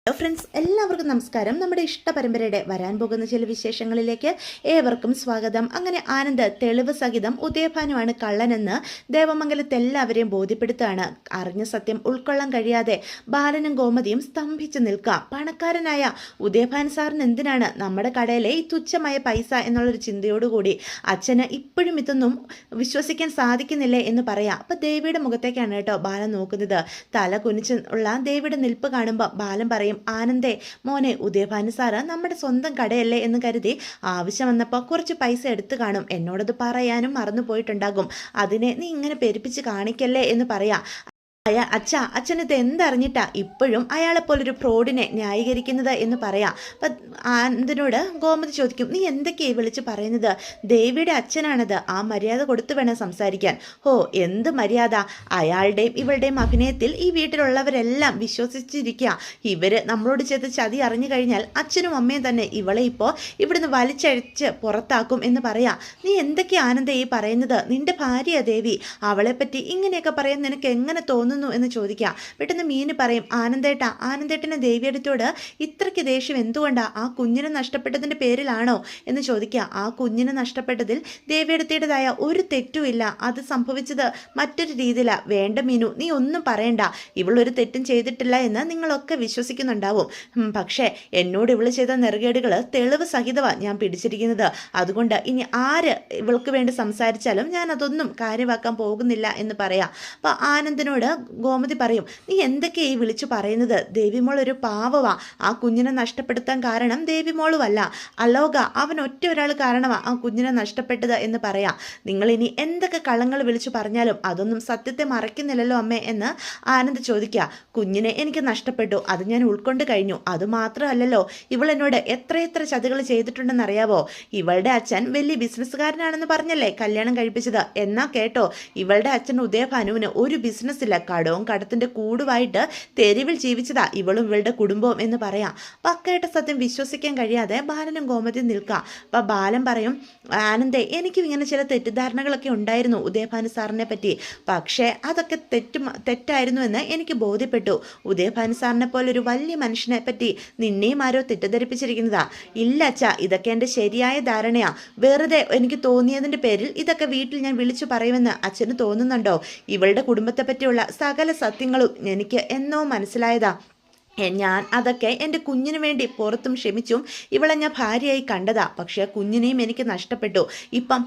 Hello friends, എല്ലാവർക്കും നമസ്കാരം. നമ്മുടെ ഇഷ്ട പരമ്പരയുടെ വരാൻ പോകുന്ന ചില വിശേഷങ്ങളിലേക്ക് ഏവർക്കും സ്വാഗതം. അങ്ങനെ ആനന്ദ് തെളിവ് സഹിതം ഉദയഭാനുവാണ് കള്ളനെന്ന് ദേവമംഗലത്ത് എല്ലാവരെയും ബോധ്യപ്പെടുത്തുകയാണ്. അറിഞ്ഞ സത്യം ഉൾക്കൊള്ളാൻ കഴിയാതെ ബാലനും ഗോമതിയും സ്തംഭിച്ചു നിൽക്കുക. പണക്കാരനായ ഉദയഭാൻ സാറിന് എന്തിനാണ് നമ്മുടെ കടയിലെ ഈ തുച്ഛമായ പൈസ എന്നുള്ളൊരു ചിന്തയോടുകൂടി അച്ഛന് ഇപ്പോഴും ഇതൊന്നും വിശ്വസിക്കാൻ സാധിക്കുന്നില്ലേ എന്ന് പറയാം. അപ്പം ദേവിയുടെ മുഖത്തേക്കാണ് കേട്ടോ ബാലൻ നോക്കുന്നത്. തല കുനിച്ച് ഉള്ള ദേവിയുടെ നിൽപ്പ് കാണുമ്പോൾ ബാലൻ പറയും, ആനന്ദേ മോനെ, ഉദയഭാനു സാറ് നമ്മുടെ സ്വന്തം കടയല്ലേ എന്ന് കരുതി ആവശ്യം വന്നപ്പോൾ കുറച്ച് പൈസ എടുത്തു കാണും. എന്നോടത് പറയാനും മറന്നു പോയിട്ടുണ്ടാകും. അതിനെ നീ ഇങ്ങനെ പെരുപ്പിച്ച് കാണിക്കല്ലേ എന്ന് പറയാം. അച്ഛനത് എന്തറിഞ്ഞിട്ടാ ഇപ്പോഴും അയാളെപ്പോലൊരു ഫ്രോഡിനെ ന്യായീകരിക്കുന്നത് എന്ന് പറയാം. അപ്പം ആനന്ദിനോട് ഗോമതി ചോദിക്കും, നീ എന്തൊക്കെയായി വിളിച്ച് പറയുന്നത്? ദേവിയുടെ അച്ഛനാണത്, ആ മര്യാദ കൊടുത്തു വേണം സംസാരിക്കാൻ. എന്ത് മര്യാദ? അയാളുടെയും ഇവളുടെയും അഭിനയത്തിൽ ഈ വീട്ടിലുള്ളവരെല്ലാം വിശ്വസിച്ചിരിക്കുക. ഇവർ നമ്മളോട് ചെയ്ത് ചതി അറിഞ്ഞു കഴിഞ്ഞാൽ അച്ഛനും അമ്മയും തന്നെ ഇവളെ ഇപ്പോൾ ഇവിടുന്ന് വലിച്ചഴിച്ച് പുറത്താക്കും എന്ന് പറയാം. നീ എന്തൊക്കെയാ ആനന്ദ ഈ പറയുന്നത്? നിന്റെ ഭാര്യ ദേവി, അവളെപ്പറ്റി ഇങ്ങനെയൊക്കെ പറയാൻ നിനക്ക് എങ്ങനെ തോന്നുന്നു എന്ന് ചോദിക്കാം. പെട്ടെന്ന് മീന് പറയും, ആനന്ദേട്ടനെ ദേവിയെടുത്തോട് ഇത്രയ്ക്ക് ദേഷ്യം എന്തുകൊണ്ടാ? ആ കുഞ്ഞിനെ നഷ്ടപ്പെട്ടതിൻ്റെ പേരിലാണോ എന്ന് ചോദിക്കുക. ആ കുഞ്ഞിനെ നഷ്ടപ്പെട്ടതിൽ ദേവിയെടുത്തിയുടേതായ ഒരു തെറ്റുമില്ല. അത് സംഭവിച്ചത് മറ്റൊരു രീതിയിലാണ്. വേണ്ട മീനു, നീ ഒന്നും പറയണ്ട. ഇവളൊരു തെറ്റും ചെയ്തിട്ടില്ല എന്ന് നിങ്ങളൊക്കെ വിശ്വസിക്കുന്നുണ്ടാവും. പക്ഷേ എന്നോട് ഇവള് ചെയ്ത നെറുകേടുകൾ തെളിവ് സഹിതമാണ് ഞാൻ പിടിച്ചിരിക്കുന്നത്. അതുകൊണ്ട് ഇനി ആര് ഇവൾക്ക് വേണ്ടി സംസാരിച്ചാലും ഞാൻ അതൊന്നും കാര്യമാക്കാൻ പോകുന്നില്ല എന്ന് പറയാം. അപ്പോൾ ആനന്ദിനോട് ഗോമതി പറയും, നീ എന്തൊക്കെയായി വിളിച്ചു പറയുന്നത്? ദേവിമോൾ ഒരു പാവവാ. ആ കുഞ്ഞിനെ നഷ്ടപ്പെടുത്താൻ കാരണം ദേവിമോളുമല്ല, അലോക, അവൻ ഒരാൾ കാരണമാണ് ആ കുഞ്ഞിനെ നഷ്ടപ്പെട്ടത് എന്ന് പറയാം. നിങ്ങളിനി എന്തൊക്കെ കള്ളങ്ങൾ വിളിച്ചു പറഞ്ഞാലും അതൊന്നും സത്യത്തെ മറയ്ക്കുന്നില്ലല്ലോ അമ്മേ എന്ന് ആനന്ദ് ചോദിക്കുക. കുഞ്ഞിനെ എനിക്ക് നഷ്ടപ്പെട്ടു, അത് ഞാൻ ഉൾക്കൊണ്ട് കഴിഞ്ഞു. അതുമാത്രമല്ലല്ലോ, ഇവൾ എന്നോട് എത്രയെത്ര ചതികൾ ചെയ്തിട്ടുണ്ടെന്നറിയാവോ? ഇവളുടെ അച്ഛൻ വലിയ ബിസിനസ്സുകാരനാണെന്ന് പറഞ്ഞല്ലേ കല്യാണം കഴിപ്പിച്ചത്. എന്നാ കേട്ടോ, ഇവളുടെ അച്ഛൻ ഉദയഭാനുവിന് ഒരു ബിസിനസ്സില്ല, കടവും കടത്തിൻ്റെ കൂടുമായിട്ട് തെരുവിൽ ജീവിച്ചതാ ഇവളും ഇവളുടെ കുടുംബവും എന്ന് പറയാം. പക്കയായിട്ട് സത്യം വിശ്വസിക്കാൻ കഴിയാതെ ബാലനും ഗോമതിയും നിൽക്കുക. അപ്പം ബാലൻ പറയും, ആനന്ദേ, എനിക്കും ഇങ്ങനെ ചില തെറ്റിദ്ധാരണകളൊക്കെ ഉണ്ടായിരുന്നു ഉദയഭാനു സാറിനെ പറ്റി. പക്ഷേ അതൊക്കെ തെറ്റായിരുന്നു എന്ന് എനിക്ക് ബോധ്യപ്പെട്ടു. ഉദയഭാനു സാറിനെ പോലെ ഒരു വലിയ മനുഷ്യനെ പറ്റി നിന്നെയും ആരോ തെറ്റിദ്ധരിപ്പിച്ചിരിക്കുന്നതാ. ഇല്ല അച്ഛാ, ഇതൊക്കെ എൻ്റെ ശരിയായ ധാരണയാ. വെറുതെ എനിക്ക് തോന്നിയതിൻ്റെ പേരിൽ ഇതൊക്കെ വീട്ടിൽ ഞാൻ വിളിച്ചു പറയുമെന്ന് അച്ഛന് തോന്നുന്നുണ്ടോ? ഇവളുടെ കുടുംബത്തെ പറ്റിയുള്ള സകല സത്യങ്ങളും എനിക്ക് എന്നോ മനസ്സിലായതാ. ഞാൻ അതൊക്കെ എൻ്റെ കുഞ്ഞിന് വേണ്ടി പുറത്തും ക്ഷമിച്ചും ഇവളെ ഞാൻ ഭാര്യയായി കണ്ടതാ. പക്ഷേ ആ കുഞ്ഞിനെയും എനിക്ക് നഷ്ടപ്പെട്ടു. ഇപ്പം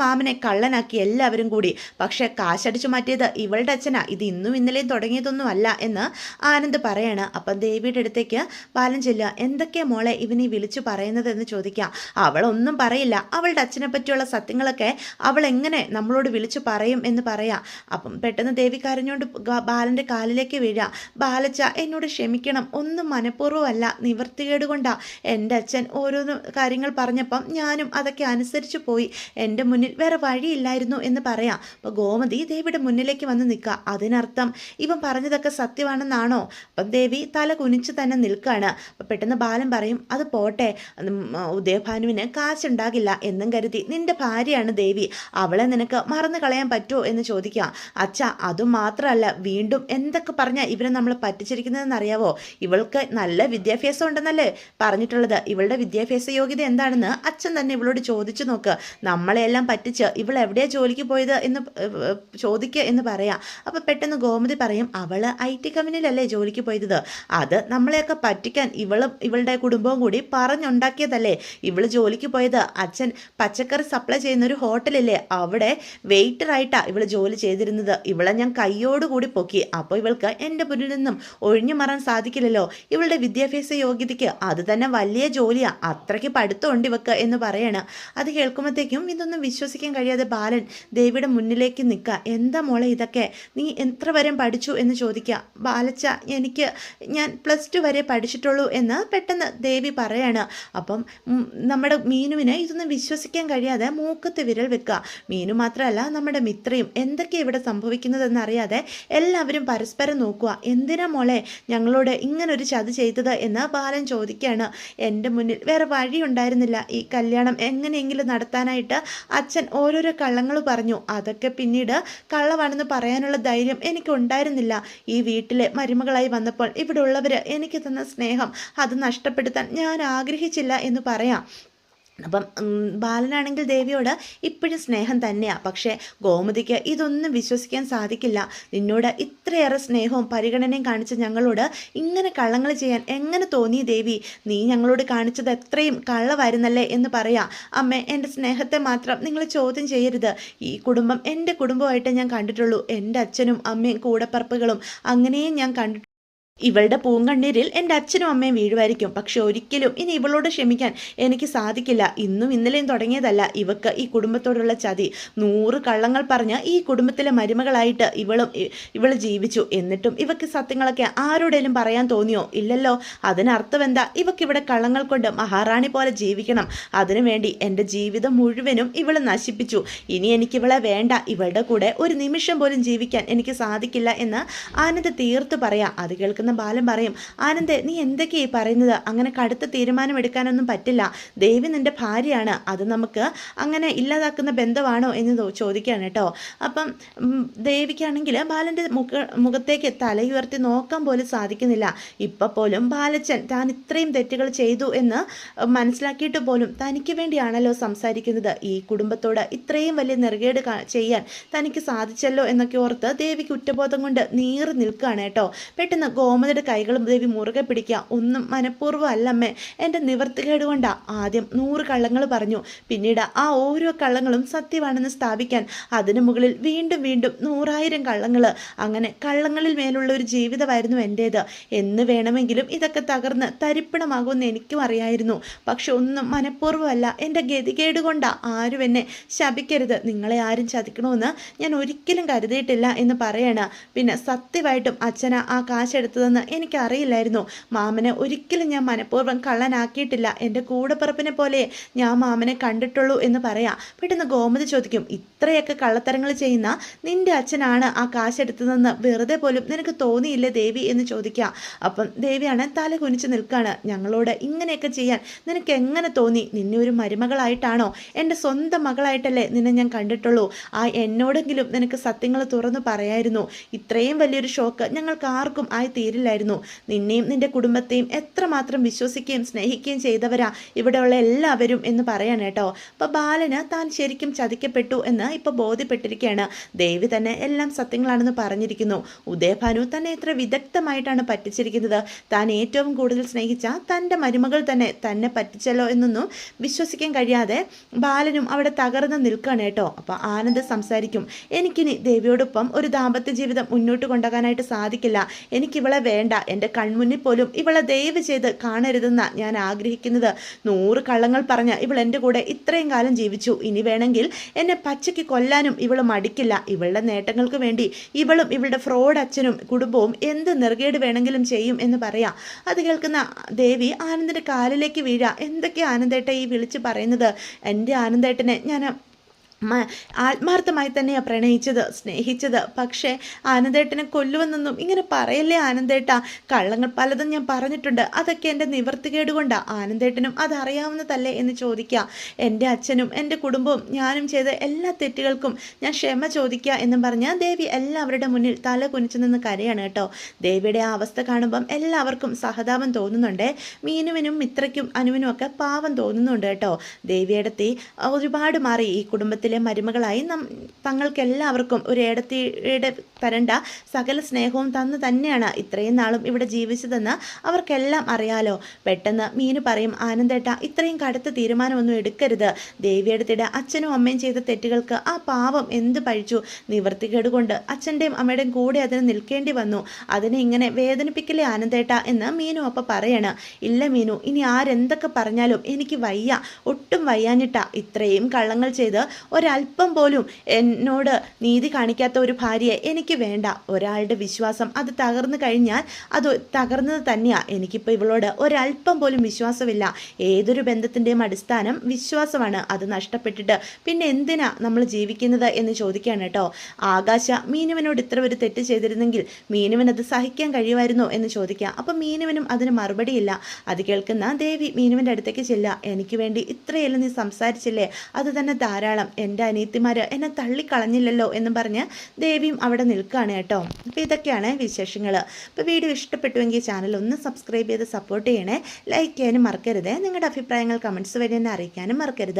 മാമനെ കള്ളനാക്കി എല്ലാവരും കൂടി. പക്ഷേ കാശടിച്ചു മാറ്റിയത് ഇവളുടെ അച്ഛനാ. ഇത് ഇന്നും ഇന്നലെയും തുടങ്ങിയതൊന്നും അല്ല എന്ന് ആനന്ദ് പറയാണ്. അപ്പം ദേവിയുടെ അടുത്തേക്ക് ബാലൻ ചെല്ലുക. എന്തൊക്കെയാ മോളെ ഇവനീ വിളിച്ചു പറയുന്നതെന്ന് ചോദിക്കാം. അവളൊന്നും പറയില്ല. അവളുടെ അച്ഛനെ പറ്റിയുള്ള സത്യങ്ങളൊക്കെ അവൾ എങ്ങനെ നമ്മളോട് വിളിച്ചു പറയും എന്ന് പറയാം. അപ്പം പെട്ടെന്ന് ദേവി കരഞ്ഞുകൊണ്ട് ബാലൻ്റെ കാലിലേക്ക് വീഴാം. ബാലച്ച, എന്നോട് ക്ഷമിക്കണം, ഒന്നും മനഃപൂർവ്വമല്ല, നിവൃത്തികേട് കൊണ്ടാ. എൻ്റെ അച്ഛൻ ഓരോന്ന് കാര്യങ്ങൾ പറഞ്ഞപ്പം ഞാനും അതൊക്കെ അനുസരിച്ച് പോയി. എൻ്റെ മുന്നിൽ വേറെ വഴിയില്ലായിരുന്നു എന്ന് പറയാം. അപ്പോൾ ഗോമതി ദേവിയുടെ മുന്നിലേക്ക് വന്ന് നിൽക്കുക. അതിനർത്ഥം ഇവൻ പറഞ്ഞതൊക്കെ സത്യമാണെന്നാണോ? അപ്പം ദേവി തല കുനിച്ച് തന്നെ നിൽക്കുകയാണ്. അപ്പം പെട്ടെന്ന് ബാലൻ പറയും, അത് പോട്ടെ, ഉദയഭാനുവിന് കാശുണ്ടാകില്ല എന്നും കരുതി നിൻ്റെ ഭാര്യയാണ് ദേവി, അവളെ നിനക്ക് മറന്നു കളയാൻ പറ്റുമോ എന്ന് ചോദിക്കാം. അച്ഛാ, അതുമാത്രമല്ല, വീണ്ടും എന്തൊക്കെ പറഞ്ഞാൽ ഇവരെ നമ്മൾ പറ്റിച്ചിരിക്കുന്നതെന്നറിയാവോ? ഇവൾക്ക് നല്ല വിദ്യാഭ്യാസം ഉണ്ടെന്നല്ലേ പറഞ്ഞിട്ടുള്ളത്. ഇവളുടെ വിദ്യാഭ്യാസ യോഗ്യത എന്താണെന്ന് അച്ഛൻ തന്നെ ഇവളോട് ചോദിച്ചു നോക്ക്. നമ്മളെല്ലാം പറ്റിച്ച് ഇവൾ എവിടെയാണ് ജോലിക്ക് പോയത് എന്ന് ചോദിക്കുക എന്ന് പറയാം. അപ്പോൾ പെട്ടെന്ന് ഗോമതി പറയും, അവൾ IT കമ്പനിയിലല്ലേ ജോലിക്ക് പോയത്. അത് നമ്മളെയൊക്കെ പറ്റിക്കാൻ ഇവളുടെ കുടുംബവും കൂടി പറഞ്ഞുണ്ടാക്കിയതല്ലേ. ഇവൾ ജോലിക്ക് പോയത് അച്ഛൻ പച്ചക്കറി സപ്ലൈ ചെയ്യുന്ന ഒരു ഹോട്ടലില്ലേ, അവിടെ വെയിറ്ററായിട്ടാണ് ഇവൾ ജോലി ചെയ്തിരുന്നത്. ഇവളെ ഞാൻ കയ്യോടുകൂടി പൊക്കി. അപ്പോൾ ഇവൾക്ക് എൻ്റെ മുന്നിൽ നിന്നും ഒഴിഞ്ഞു മാറാൻ സാധിക്കില്ലല്ലോ. ഇവളുടെ വിദ്യാഭ്യാസ യോഗ്യതയ്ക്ക് അത് തന്നെ വലിയ ജോലിയാണ്, അത്രയ്ക്ക് പഠിത്തമുണ്ട് ഇവക്ക് എന്ന് പറയാണ്. അത് കേൾക്കുമ്പോഴത്തേക്കും ഇതൊന്നും വിശ്വസിക്കാൻ കഴിയാതെ ബാലൻ ദേവിയുടെ മുന്നിലേക്ക് നിൽക്കുക. എന്താ മോളെ ഇതൊക്കെ? നീ എത്ര വരെ പഠിച്ചു എന്ന് ചോദിക്കുക. ബാലച്ച, ഞാൻ +2 വരെ പഠിച്ചിട്ടുള്ളൂ എന്ന് പെട്ടെന്ന് ദേവി പറയാണ്. അപ്പം നമ്മുടെ മീനുവിന് ഇതൊന്നും വിശ്വസിക്കാൻ കഴിയാതെ മൂക്കത്ത് വിരൽ വെക്കുക. മീനു മാത്രമല്ല, നമ്മുടെ മിത്രയും എന്തൊക്കെയാണ് ഇവിടെ സംഭവിക്കുന്നതെന്നറിയാതെ എല്ലാവരും പരസ്പരം നോക്കുക. എന്തിനാ മോളെ ഞങ്ങളോട് ഇങ്ങനൊരു ചതി ചെയ്തത് എന്ന് ബാലൻ ചോദിക്കുകയാണ്. എൻ്റെ മുന്നിൽ വേറെ വഴിയുണ്ടായിരുന്നില്ല. ഈ കല്യാണം എങ്ങനെയെങ്കിലും നടത്താനായിട്ട് അച്ഛൻ ഓരോരോ കള്ളങ്ങൾ പറഞ്ഞു. അതൊക്കെ പിന്നീട് കള്ളമാണെന്ന് പറയാനുള്ള ധൈര്യം എനിക്കുണ്ടായിരുന്നില്ല. ഈ വീട്ടിലെ മരുമകളായി വന്നപ്പോൾ ഇവിടെ ഉള്ളവർ എനിക്ക് തന്ന സ്നേഹം അത് നഷ്ടപ്പെടുത്താൻ ഞാൻ ആഗ്രഹിച്ചില്ല എന്ന് പറയാം. അപ്പം ബാലനാണെങ്കിൽ ദേവിയോട് ഇപ്പോഴും സ്നേഹം തന്നെയാണ്. പക്ഷേ ഗോമതിക്ക് ഇതൊന്നും വിശ്വസിക്കാൻ സാധിക്കില്ല. നിന്നോട് ഇത്രയേറെ സ്നേഹവും പരിഗണനയും കാണിച്ച ഞങ്ങളോട് ഇങ്ങനെ കള്ളങ്ങൾ ചെയ്യാൻ എങ്ങനെ തോന്നി ദേവി? നീ ഞങ്ങളോട് കാണിച്ചത് എത്രയും കള്ളമായിരുന്നല്ലേ എന്ന് പറയാം. അമ്മേ, എൻ്റെ സ്നേഹത്തെ മാത്രം നിങ്ങൾ ചോദ്യം ചെയ്യരുത്. ഈ കുടുംബം എൻ്റെ കുടുംബമായിട്ട് ഞാൻ കണ്ടിട്ടുള്ളൂ. എൻ്റെ അച്ഛനും അമ്മയും കൂടപ്പറപ്പുകളും അങ്ങനെയും ഞാൻ കണ്ടിട്ടുള്ളൂ. ഇവളുടെ പൂങ്കണ്ണീരിൽ എൻ്റെ അച്ഛനും അമ്മയും വീഴുമായിരിക്കും. പക്ഷെ ഒരിക്കലും ഇനി ഇവളോട് ക്ഷമിക്കാൻ എനിക്ക് സാധിക്കില്ല. ഇന്നും ഇന്നലെയും തുടങ്ങിയതല്ല ഇവക്ക് ഈ കുടുംബത്തോടുള്ള ചതി. 100 കള്ളങ്ങൾ പറഞ്ഞ് ഈ കുടുംബത്തിലെ മരുമകളായിട്ട് ഇവൾ ജീവിച്ചു. എന്നിട്ടും ഇവക്ക് സത്യങ്ങളൊക്കെ ആരോടേലും പറയാൻ തോന്നിയോ? ഇല്ലല്ലോ. അതിനർത്ഥം എന്താ? ഇവക്കിവിടെ കള്ളങ്ങൾ കൊണ്ട് മഹാറാണി പോലെ ജീവിക്കണം. അതിനുവേണ്ടി എൻ്റെ ജീവിതം മുഴുവനും ഇവൾ നശിപ്പിച്ചു. ഇനി എനിക്കിവളെ വേണ്ട. ഇവളുടെ കൂടെ ഒരു നിമിഷം പോലും ജീവിക്കാൻ എനിക്ക് സാധിക്കില്ല എന്ന് ആനന്ദ് തീർത്ത് പറയാം. അത് കേൾക്കുന്ന ബാലൻ പറയും, ആനന്ദേ, നീ എന്തൊക്കെയായി പറയുന്നത്? അങ്ങനെ കടുത്ത തീരുമാനം എടുക്കാനൊന്നും പറ്റില്ല. ദേവി നിന്റെ ഭാര്യയാണ്. അത് നമുക്ക് അങ്ങനെ ഇല്ലാതാക്കുന്ന ബന്ധമാണോ എന്ന് ചോദിക്കുകയാണ് കേട്ടോ. അപ്പം ദേവിക്കാണെങ്കിൽ ബാലൻ്റെ മുഖത്തേക്ക് തലയുയർത്തി നോക്കാൻ പോലും സാധിക്കുന്നില്ല. ഇപ്പം പോലും ബാലച്ചൻ താൻ ഇത്രയും തെറ്റുകൾ ചെയ്തു എന്ന് മനസ്സിലാക്കിയിട്ട് പോലും തനിക്ക് വേണ്ടിയാണല്ലോ സംസാരിക്കുന്നത്. ഈ കുടുംബത്തോട് ഇത്രയും വലിയ നെറുകേട് ചെയ്യാൻ തനിക്ക് സാധിച്ചല്ലോ എന്നൊക്കെ ഓർത്ത് ദേവിക്ക് കുറ്റബോധം കൊണ്ട് നീറി നിൽക്കുകയാണ് കേട്ടോ. പെട്ടെന്ന് ഗോമതിയുടെ കൈകളും ദേവി മുറുകെ പിടിക്കുക. ഒന്നും മനഃപൂർവ്വം അല്ലമ്മേ, എൻ്റെ നിവർത്തികേട് കൊണ്ടാ. ആദ്യം 100 കള്ളങ്ങൾ പറഞ്ഞു. പിന്നീട് ആ ഓരോ കള്ളങ്ങളും സത്യമാണെന്ന് സ്ഥാപിക്കാൻ അതിനു മുകളിൽ വീണ്ടും വീണ്ടും 100,000 കള്ളങ്ങൾ. അങ്ങനെ കള്ളങ്ങളിൽ മേലുള്ള ഒരു ജീവിതമായിരുന്നു എൻ്റേത്. എന്ന് വേണമെങ്കിലും ഇതൊക്കെ തകർന്ന് തരിപ്പണമാകുമെന്ന് എനിക്കും അറിയായിരുന്നു. പക്ഷെ ഒന്നും മനഃപൂർവ്വമല്ല, എൻ്റെ ഗതികേട് കൊണ്ടാ. ആരും എന്നെ ശപിക്കരുത്. നിങ്ങളെ ആരും ചതിക്കണമെന്ന് ഞാൻ ഒരിക്കലും കരുതിയിട്ടില്ല എന്ന് പറയണ. പിന്നെ സത്യമായിട്ടും അച്ഛന ആ കാശെടുത്തതെന്ന് എനിക്കറിയില്ലായിരുന്നു. മാമനെ ഒരിക്കലും ഞാൻ മനഃപൂർവ്വം കള്ളനാക്കിയിട്ടില്ല. എൻ്റെ കൂടപ്പിറപ്പിനെ പോലെ ഞാൻ മാമനെ കണ്ടിട്ടുള്ളൂ എന്ന് പറയാം. പെട്ടെന്ന് ഗോമതി ചോദിക്കും, ഇത്രയൊക്കെ കള്ളത്തരങ്ങൾ ചെയ്യുന്ന നിന്റെ അച്ഛനാണ് ആ കാശെടുത്തതെന്ന് വെറുതെ പോലും നിനക്ക് തോന്നിയില്ലേ ദേവി എന്ന് ചോദിക്കാം. അപ്പം ദേവിയാണ് തല കുനിച്ച് നിൽക്കുകയാണ്. ഞങ്ങളോട് ഇങ്ങനെയൊക്കെ ചെയ്യാൻ നിനക്ക് എങ്ങനെ തോന്നി? നിന്നെ ഒരു മരുമകളായിട്ടാണോ? എൻ്റെ സ്വന്തം മകളായിട്ടല്ലേ നിന്നെ ഞാൻ കണ്ടിട്ടുള്ളൂ. ആ എന്നോടെങ്കിലും നിനക്ക് സത്യങ്ങൾ തുറന്നു പറയായിരുന്നു. ഇത്രയും വലിയൊരു ഷോക്ക് ഞങ്ങൾക്ക് ആർക്കും ആയി തീരില്ലായിരുന്നു. നിന്നെയും നിന്റെ കുടുംബത്തെയും എത്രമാത്രം വിശ്വസിക്കുകയും സ്നേഹിക്കുകയും ചെയ്തവരാ ഇവിടെയുള്ള എല്ലാവരും എന്ന് പറയാണ് കേട്ടോ. അപ്പോൾ ബാലന് താൻ ശരിക്കും ചതിക്കപ്പെട്ടു എന്ന് ഇപ്പോൾ ബോധ്യപ്പെട്ടിരിക്കുകയാണ്. ദേവി തന്നെ എല്ലാം സത്യങ്ങളാണെന്ന് പറഞ്ഞിരിക്കുന്നു. ഉദയഭാനു തന്നെ എത്ര വിദഗ്ധമായിട്ടാണ് പറ്റിച്ചിരിക്കുന്നത്. താൻ ഏറ്റവും കൂടുതൽ സ്നേഹിച്ച തൻ്റെ മരുമകൾ തന്നെ പറ്റിച്ചല്ലോ എന്നൊന്നും വിശ്വസിക്കാൻ കഴിയാതെ ബാലനും അവിടെ തകർന്ന് നിൽക്കുകയാണ് കേട്ടോ. അപ്പോൾ ആനന്ദ് സംസാരിക്കും, എനിക്കിനി ദേവിയോടൊപ്പം ഒരു ദാമ്പത്യ ജീവിതം മുന്നോട്ട് കൊണ്ടുപോകാനായിട്ട് സാധിക്കില്ല. എനിക്കിവളെ വേണ്ട. എൻ്റെ കൺമുന്നിൽ പോലും ഇവളെ ദയവ് ചെയ്ത് കാണരുതെന്ന ഞാൻ ആഗ്രഹിക്കുന്നത്. 100 കള്ളങ്ങൾ പറഞ്ഞ ഇവൾ എൻ്റെ കൂടെ ഇത്രയും കാലം ജീവിച്ചു. ഇനി വേണമെങ്കിൽ എന്നെ പച്ചയ്ക്ക് കൊല്ലാനും ഇവൾ മടിക്കില്ല. ഇവളുടെ നേട്ടങ്ങൾക്ക് വേണ്ടി ഇവളും ഇവളുടെ ഫ്രോഡ് അച്ഛനും കുടുംബവും എന്ത് നെറുകേട് വേണമെങ്കിലും ചെയ്യും എന്ന് പറയാം. അത് കേൾക്കുന്ന ദേവി ആനന്ദിൻ്റെ കാലിലേക്ക് വീഴാ. എന്തൊക്കെ ആനന്ദേട്ട ഈ വിളിച്ച് പറയുന്നത്? എൻ്റെ ആനന്ദേട്ടനെ ഞാൻ ആത്മാർത്ഥമായി തന്നെയാണ് പ്രണയിച്ചത്, സ്നേഹിച്ചത്. പക്ഷേ ആനന്ദേട്ടനെ കൊല്ലുമെന്നൊന്നും ഇങ്ങനെ പറയല്ലേ ആനന്ദേട്ട. കള്ളങ്ങൾ പലതും ഞാൻ പറഞ്ഞിട്ടുണ്ട്. അതൊക്കെ എൻ്റെ നിവർത്തികേട് കൊണ്ടാണ്. ആനന്ദേട്ടനും അതറിയാവുന്നതല്ലേ എന്ന് ചോദിക്കുക. എൻ്റെ അച്ഛനും എൻ്റെ കുടുംബവും ഞാനും ചെയ്ത എല്ലാ തെറ്റുകൾക്കും ഞാൻ ക്ഷമ ചോദിക്കുക എന്നും പറഞ്ഞ് ദേവി എല്ലാവരുടെ മുന്നിൽ തല കുനിച്ചു നിന്ന് കരയാണ് കേട്ടോ. ദേവിയുടെ ആ അവസ്ഥ കാണുമ്പം എല്ലാവർക്കും സഹതാപം തോന്നുന്നുണ്ട്. മീനുവിനും മിത്രയ്ക്കും അനുവിനും ഒക്കെ പാവം തോന്നുന്നുണ്ട് കേട്ടോ. ദേവിയെടുത്തി ഒരുപാട് മാറി. ഈ കുടുംബത്തിൽ മരുമകളായി തങ്ങൾക്കെല്ലാവർക്കും ഒരു ഏടത്തിയുടെ തരണ്ട സകല സ്നേഹവും തന്നു തന്നെയാണ് ഇത്രയും നാളും ഇവിടെ ജീവിച്ചതെന്ന് അവർക്കെല്ലാം അറിയാലോ. പെട്ടെന്ന് മീനു പറയും, ആനന്ദേട്ട ഇത്രയും കടുത്ത തീരുമാനമൊന്നും എടുക്കരുത്. ദേവിയെടുത്തിടെ അച്ഛനും അമ്മയും ചെയ്ത തെറ്റുകൾക്ക് ആ പാവം എന്ത് പഴിച്ചു? നിവർത്തികേട് കൊണ്ട് അച്ഛൻ്റെയും അമ്മയുടെയും കൂടെ അതിന് നിൽക്കേണ്ടി വന്നു. അതിനെ ഇങ്ങനെ വേദനിപ്പിക്കില്ലേ ആനന്ദേട്ട എന്ന് മീനു അപ്പം പറയണം. ഇല്ല മീനു, ഇനി ആരെന്തൊക്കെ പറഞ്ഞാലും എനിക്ക് വയ്യ, ഒട്ടും വയ്യാഞ്ഞിട്ടാ. ഇത്രയും കള്ളങ്ങൾ ചെയ്ത് ഒരല്പം പോലും എന്നോട് നീതി കാണിക്കാത്ത ഒരു ഭാര്യയെ എനിക്ക് വേണ്ട. ഒരാളുടെ വിശ്വാസം അത് തകർന്നു കഴിഞ്ഞാൽ അത് തകർന്നത് തന്നെയാണ്. എനിക്കിപ്പോൾ ഇവളോട് ഒരല്പം പോലും വിശ്വാസമില്ല. ഏതൊരു ബന്ധത്തിൻ്റെയും അടിസ്ഥാനം വിശ്വാസമാണ്. അത് നഷ്ടപ്പെട്ടിട്ട് പിന്നെ എന്തിനാ നമ്മൾ ജീവിക്കുന്നത് എന്ന് ചോദിക്കുകയാണ് കേട്ടോ. ആകാശ മീനുവിനോട് ഇത്ര ഒരു തെറ്റ് ചെയ്തിരുന്നെങ്കിൽ മീനുവിന് അത് സഹിക്കാൻ കഴിയുമായിരുന്നോ എന്ന് ചോദിക്കുക. അപ്പം മീനുവിനും അതിന് മറുപടിയില്ല. അത് കേൾക്കുന്ന ദേവി മീനുവിൻ്റെ അടുത്തേക്ക് ചെല്ലുക. എനിക്ക് വേണ്ടി ഇത്രയെല്ലാം നീ സംസാരിച്ചില്ലേ, അത് തന്നെ ധാരാളം. എൻ്റെ അനിയത്തിമാർ എന്നെ തള്ളിക്കളഞ്ഞില്ലല്ലോ എന്നും പറഞ്ഞ് ദേവിയും അവിടെ നിൽക്കുകയാണ് കേട്ടോ. അപ്പോൾ ഇതൊക്കെയാണ് വിശേഷങ്ങൾ. അപ്പോൾ വീഡിയോ ഇഷ്ടപ്പെട്ടുവെങ്കിൽ ചാനൽ ഒന്ന് സബ്സ്ക്രൈബ് ചെയ്ത് സപ്പോർട്ട് ചെയ്യണേ. ലൈക്ക് ചെയ്യാനും മറക്കരുത്. നിങ്ങളുടെ അഭിപ്രായങ്ങൾ കമൻറ്റ്സ് വഴി എന്നെ അറിയിക്കാനും മറക്കരുത്.